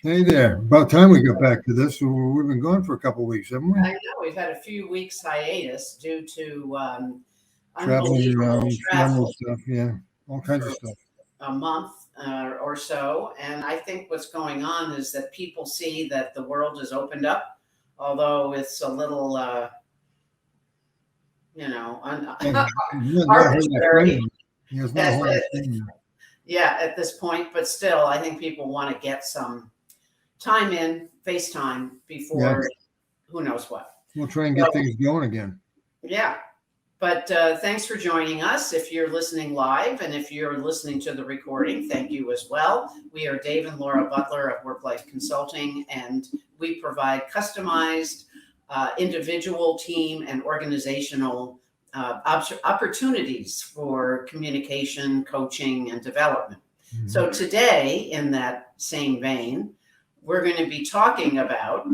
Hey there. About time we got back to this. We've been gone for a couple of weeks, haven't we? I know we've had a few weeks hiatus due to Traveling unbelievable around, family travel stuff, yeah, all kinds of for stuff. a month or so. And I think what's going on is that people see that the world has opened up, although it's a little, Yeah, not a whole lot going arbitrary on. Yeah, it's not a at, whole lot at, going on. yeah, at this point. But still, I think people want to get some time in, FaceTime, Yeah, before who knows what. we'll try and get So, things going again. yeah. But thanks for joining us. If you're listening live and if you're listening to the recording, thank you as well. We are Dave and Laura Butler of Work Life Consulting, and we provide customized individual, team, and organizational opportunities for communication, coaching, and development. Mhm. So today, in that same vein, we're going to be talking about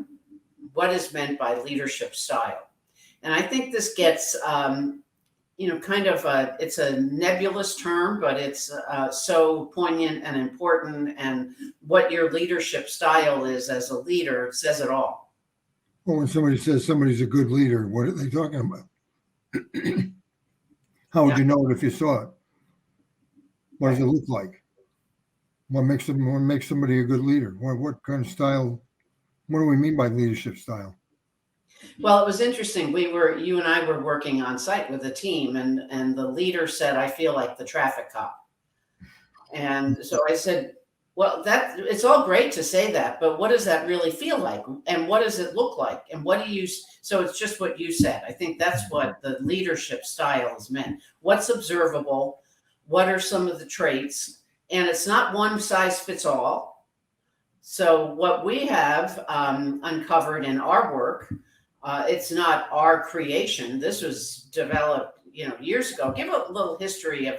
what is meant by leadership style. And I think this gets, it's a nebulous term, but it's so poignant and important. And what your leadership style is as a leader says it all. Well, when somebody says somebody's a good leader, what are they talking about? How would Yeah, you know it if you saw it? What does right. it look like? What makes somebody a good leader? What kind of style? What do we mean by leadership style? Well, it was interesting. You and I were working on site with a team, and the leader said, "I feel like the traffic cop." And so I said, well, that it's all great to say that, but what does that really feel like? And what does it look like? And what do you, so it's just what you said. I think that's what the leadership style is meant. What's observable? What are some of the traits? And it's not one size fits all. So what we have uncovered in our work, it's not our creation. This was developed, years ago. Give a little history of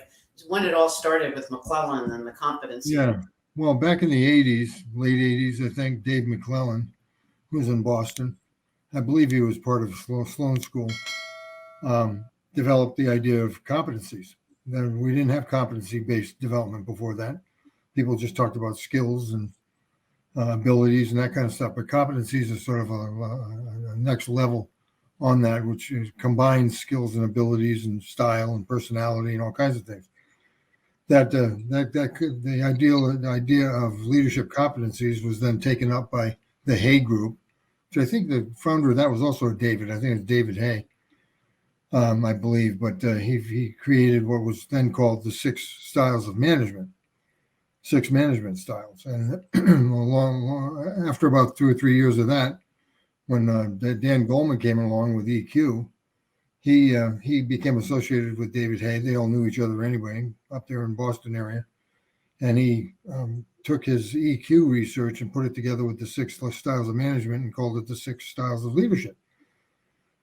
when it all started with McClellan and the competency. Yeah. Well, back in the 80s, late 80s, I think Dave McClellan, who was in Boston, I believe he was part of Sloan School, developed the idea of competencies. Then we didn't have competency based development before that. People just talked about skills and abilities and that kind of stuff. But competencies is sort of a next level on that, which combines skills and abilities and style and personality and all kinds of things. The idea of leadership competencies was then taken up by the Hay Group, which I think the founder of that was also David. I think it's David Hay, I believe. But he created what was then called the six management styles. And after about 2 or 3 years of that, when Dan Goleman came along with EQ, he became associated with David Hay. They all knew each other anyway up there in Boston area, and he took his EQ research and put it together with the six styles of management and called it the six styles of leadership.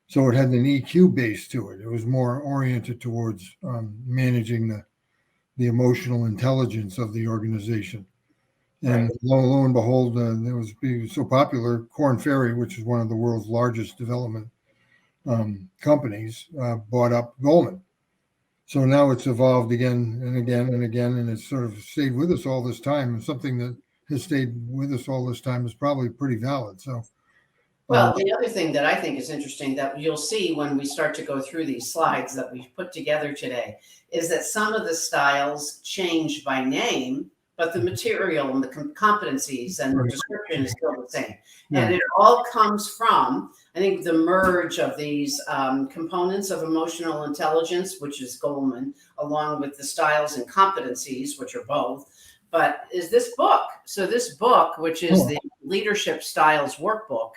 So it had an EQ base to it. It was more oriented towards managing the emotional intelligence of the organization. Right. And lo and behold, it was so popular. Korn Ferry, which is one of the world's largest development companies, bought up Goldman. So now it's evolved again and again and again, and it's sort of stayed with us all this time. And something that has stayed with us all this time is probably pretty valid. So, um, Well, the other thing that I think is interesting that you'll see when we start to go through these slides that we've put together today is that some of the styles change by name, but the material and the competencies and the description is still the same. And yeah, it all comes from, I think, the merge of these components of emotional intelligence, which is Goldman, along with the styles and competencies, which are both. But is this book? So this book, which is oh, the Leadership Styles Workbook,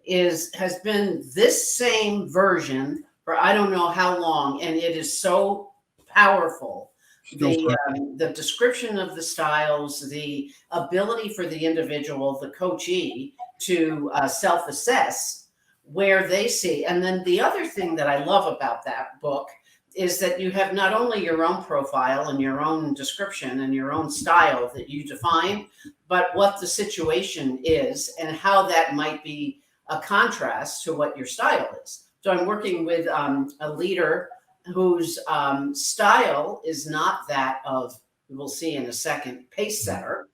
has been this same version for I don't know how long, and it is so powerful. still The description of the styles, the ability for the individual, the coachee, to self-assess where they see. And then the other thing that I love about that book is that you have not only your own profile and your own description and your own style that you define, but what the situation is and how that might be a contrast to what your style is. So I'm working with a leader whose style is not that of, we'll see in a second, pace setter,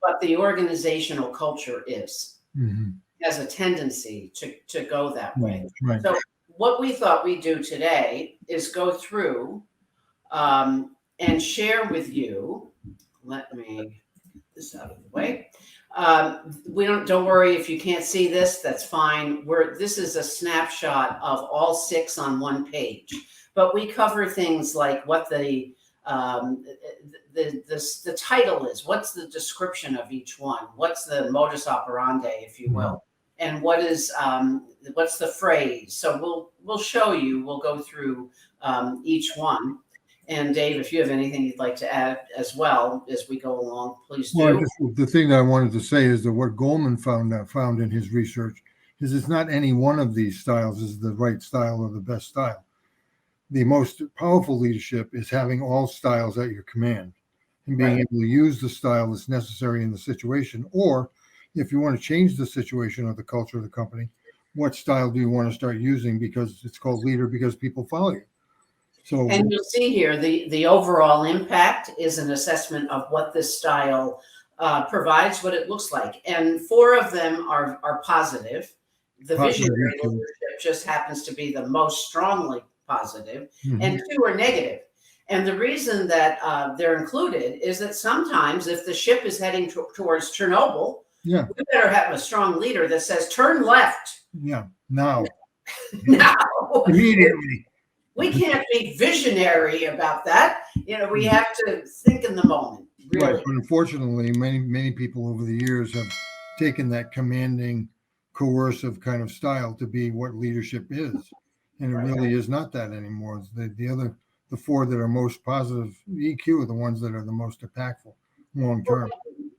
but the organizational culture Mhm. has a tendency to go that way. Right. So what we thought we'd do today is go through and share with you. Let me get this out of the way. We don't worry if you can't see this. That's fine. This is a snapshot of all 6 on one page, but we cover things like what um, the title is, what's the description of each one, what's the modus operandi, if you will, and what's the phrase. So we'll show you. We'll go through each one. And Dave, if you have anything you'd like to add as well as we go along, please Well, do. the thing that I wanted to say is that what Goldman found in his research is it's not any one of these styles is the right style or the best style. The most powerful leadership is having all styles at your command and being able to use the style that's necessary in the situation. Or if you want to change the situation or the culture of the company, what style do you want to start using? Because it's called leader because people follow you. So, and you'll see here the overall impact is an assessment of what this style provides, what it looks like. And 4 of them are positive. The visionary leadership just happens to be the most strongly positive, and 2 are negative. And the reason that they're included is that sometimes if the ship is heading towards Chernobyl, we better have a strong leader that says, turn left. Yeah, now. Now. Immediately. We can't be visionary about that. We have to think in the moment, really. Right, but unfortunately, many people over the years have taken that commanding, coercive kind of style to be what leadership is, and it really is not that anymore. It's the 4 that are most positive EQ are the ones that are the most impactful long term.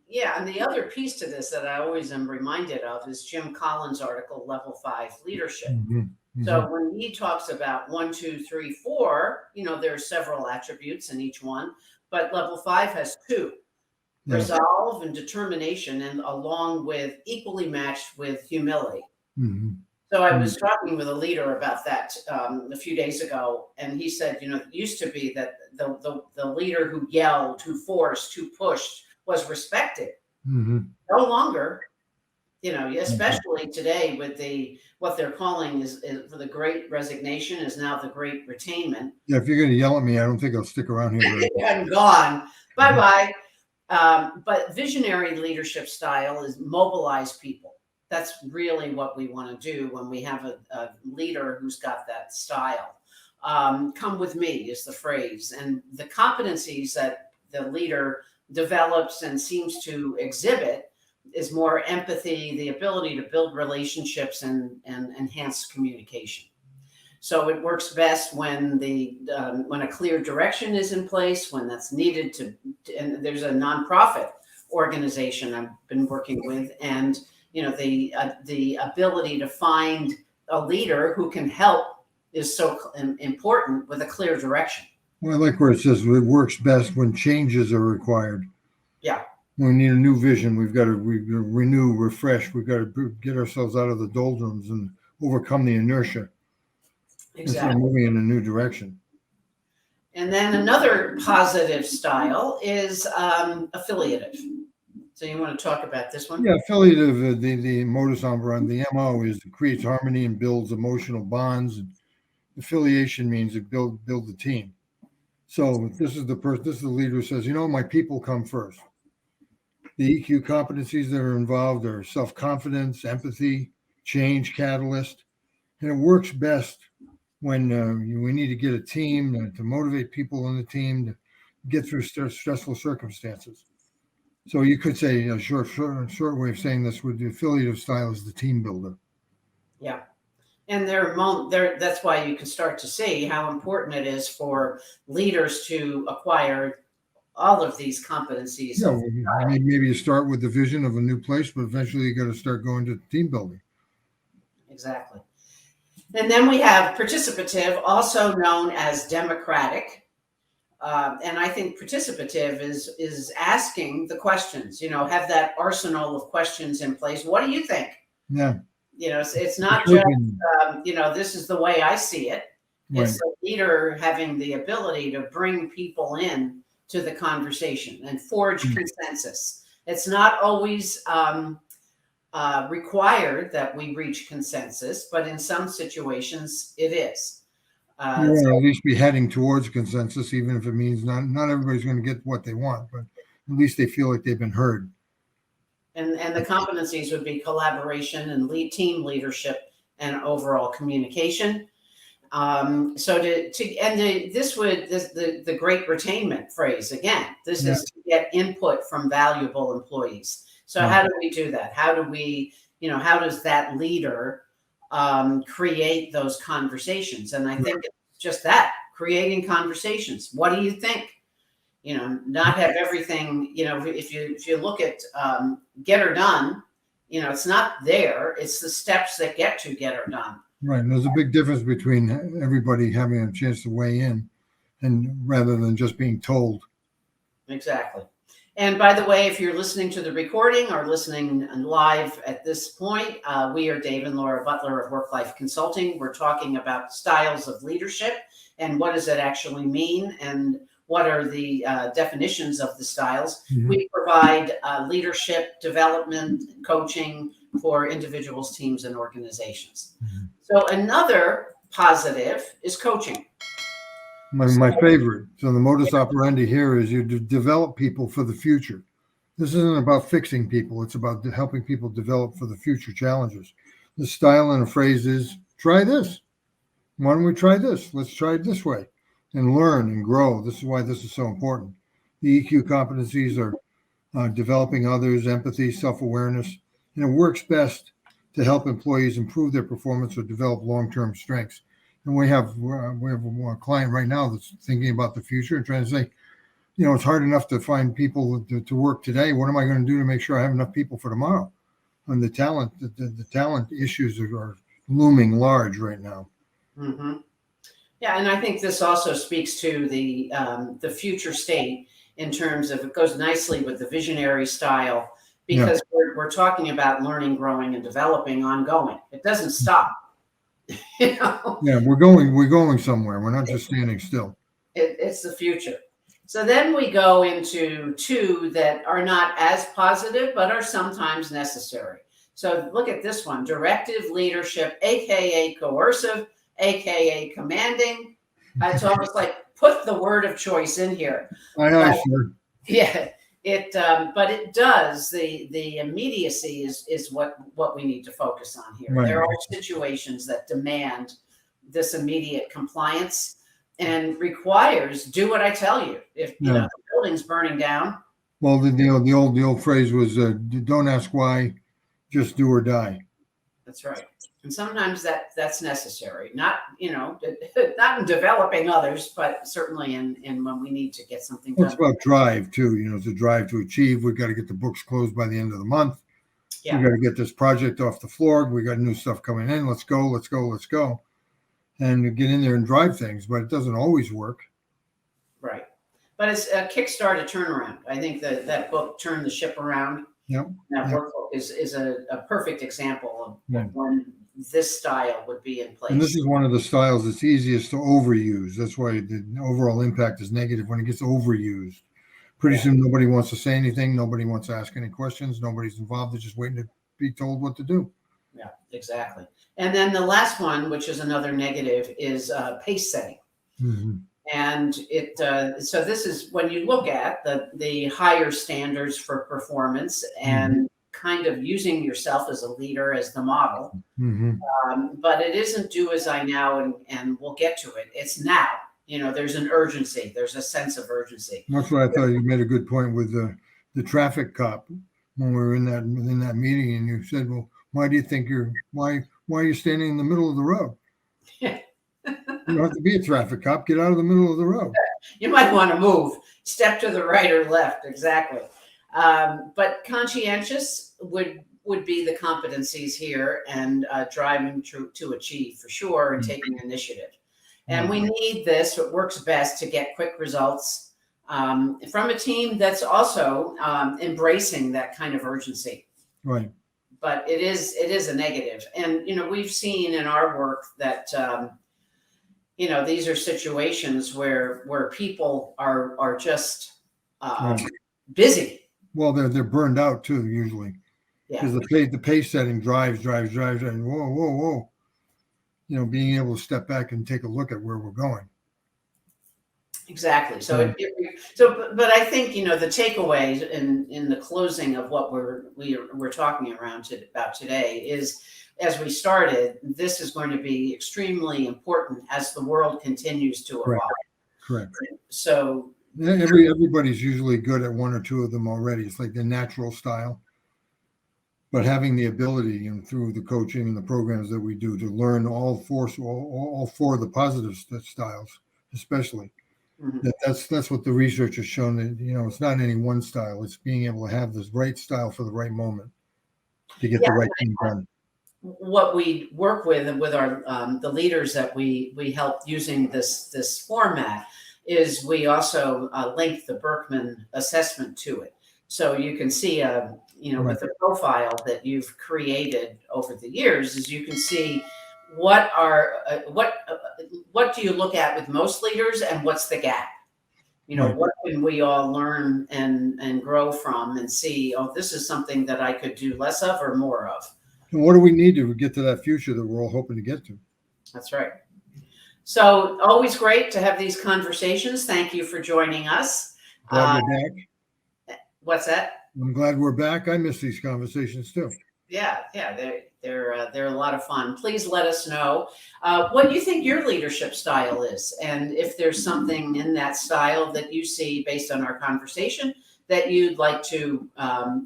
Yeah, and the other piece to this that I always am reminded of is Jim Collins' article, Level 5 Leadership. So when he talks about 1, 2, 3, 4, there are several attributes in each one, but level 5 has 2, resolve and determination, and along with equally matched with humility. So I was talking with a leader about that a few days ago, and he said, it used to be that the leader who yelled, who forced, who pushed was respected. No longer. Especially today with what they're calling is for the Great Resignation is now the Great Retainment. Yeah, if you're going to yell at me, I don't think I'll stick around here. I'm gone. Bye-bye. But visionary leadership style is mobilize people. That's really what we want to do when we have a leader who's got that style. Come with me is the phrase. And the competencies that the leader develops and seems to exhibit is more empathy, the ability to build relationships and enhance communication. So it works best when when a clear direction is in place, when that's needed and there's a nonprofit organization I've been working with, and the ability to find a leader who can help is so important with a clear direction. Well, I like where it says it works best when changes are required. Yeah. We need a new vision. We've got to renew, refresh. We've got to get ourselves out of the doldrums and overcome the inertia. Exactly. And moving in a new direction. And then another positive style is affiliative. So you want to talk about this one? Yeah, affiliative, the modus operandi, the MO is it creates harmony and builds emotional bonds. And affiliation means it build the team. So this is the leader who says, my people come first. The EQ competencies that are involved are self-confidence, empathy, change catalyst, and it works best when we need to get a team to motivate people in the team to get through stressful circumstances. So you could say a short way of saying this with the affiliative style is the team builder. Yeah. And that's why you can start to see how important it is for leaders to acquire all of these competencies. Yeah, maybe you start with the vision of a new place, but eventually you got to start going to team building. Exactly. And then we have participative, also known as democratic. And I think participative is asking the questions, have that arsenal of questions in place. What do you think? Yeah. It's not just, this is the way I see it. Right. It's the leader having the ability to bring people in to the conversation and forge consensus. It's not always required that we reach consensus, but in some situations it is. We So, want to at least be heading towards consensus, even if it means not everybody's going to get what they want, but at least they feel like they've been heard. and the competencies would be collaboration and team leadership and overall communication. So the great retainment phrase again. This Yeah. is to get input from valuable employees. So Right. how do we do that? How do we, how does that leader create those conversations? And I think it's just that, creating conversations. What do you think? Not have everything. If you look at get her done, it's not there. It's the steps that get her done. Right. And there's a big difference between everybody having a chance to weigh in and rather than just being told. Exactly. And by the way, if you're listening to the recording or listening live at this point, we are Dave and Laura Butler of Work Life Consulting. We're talking about styles of leadership and what does it actually mean and what are the definitions of the styles. Mhm. We provide leadership development coaching for individuals, teams, and organizations. Mhm. So another positive is coaching. My favorite. So the modus operandi here is you develop people for the future. This isn't about fixing people. It's about helping people develop for the future challenges. The style and the phrase is try this. Why don't we try this? Let's try it this way and learn and grow. This is why this is so important. The EQ competencies are developing others, empathy, self-awareness. It works best to help employees improve their performance or develop long-term strengths. And we have a client right now that's thinking about the future and trying to say, it's hard enough to find people to work today. What am I going to do to make sure I have enough people for tomorrow? And the talent issues are looming large right now. Mm-hmm. Yeah, and I think this also speaks to the future state in terms of it goes nicely with the visionary style because we're talking about learning, growing, and developing ongoing. It doesn't stop. Yeah, we're going somewhere. We're not just standing still. It's the future. So then we go into two that are not as positive, but are sometimes necessary. So look at this one: directive leadership, aka coercive, aka commanding. It's almost like put the word of choice in here. Aye, sure. Yeah, but it does. The immediacy is what we need to focus on here. Right. There are situations that demand this immediate compliance and requires do what I tell you. If the building's burning down. Well, the old phrase was don't ask why, just do or die. That's right. And sometimes that's necessary. Not not in developing others, but certainly in when we need to get something done. It's about drive too. It's a drive to achieve. We've got to get the books closed by the end of the month. Yeah. We got to get this project off the floor. We got new stuff coming in. Let's go, and get in there and drive things. But it doesn't always work. Right. But it's a kickstart, a turnaround. I think that book, Turn the Ship Around. Yep. That workbook is a perfect example of when this style would be in place. And this is one of the styles that's easiest to overuse. That's why the overall impact is negative when it gets overused. Pretty soon, nobody wants to say anything. Nobody wants to ask any questions. Nobody's involved. They're just waiting to be told what to do. Yeah, exactly. And then the last one, which is another negative, is pace setting. Mm-hmm. And so this is when you look at the higher standards for performance and kind of using yourself as a leader, as the model. Mm-hmm. But it isn't do as I now, and we'll get to it. It's now. There's an urgency. There's a sense of urgency. That's why I thought you made a good point with the traffic cop when we were in that meeting, and you said, "Well, why do you think why are you standing in the middle of the road? Yeah. You don't have to be a traffic cop. Get out of the middle of the road. You might want to move, step to the right or left." Exactly. But conscientious would be the competencies here, and driving to achieve for sure, and taking initiative. And we need this. It works best to get quick results from a team that's also embracing that kind of urgency. Right. But it is a negative. And, we've seen in our work that, these are situations where people are just busy. Well, they're burned out too usually Yeah. because the pace setting drives, and whoa. Being able to step back and take a look at where we're going. Exactly. So, Yeah. but I think the takeaways in the closing of what we're talking about today is, as we started, this is going to be extremely important as the world continues to Correct. evolve. Correct. So Everybody's usually good at one or two of them already. It's like their natural style. But having the ability, through the coaching and the programs that we do, to learn all four of the positive styles, especially. mhm. That's what the research has shown, that it's not any one style. It's being able to have this right style for the right moment to get Yeah, the right thing done. what we work with and with our the leaders that we help using this format is we also link the Berkman assessment to it, so you can see Right. with the profile that you've created over the years, is you can see what are what do you look at with most leaders, and what's the gap. Right. What can we all learn and grow from, and see, oh, this is something that I could do less of or more of. And what do we need to get to that future that we're all hoping to get to? That's right. So always great to have these conversations. Thank you for joining us. Glad we're back. What's that? I'm glad we're back. I miss these conversations too. Yeah, they're a lot of fun. Please let us know what you think your leadership style is, and if there's something in that style that you see based on our conversation that you'd like to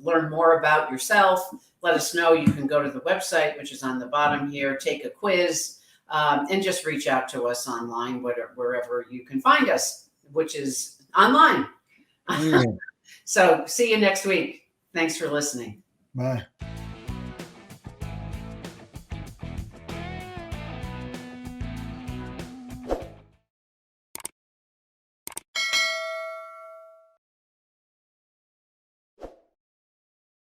learn more about yourself. Let us know. You can go to the website, which is on the bottom here, take a quiz, and just reach out to us online, wherever you can find us, which is online. Yeah. So see you next week. Thanks for listening. Bye.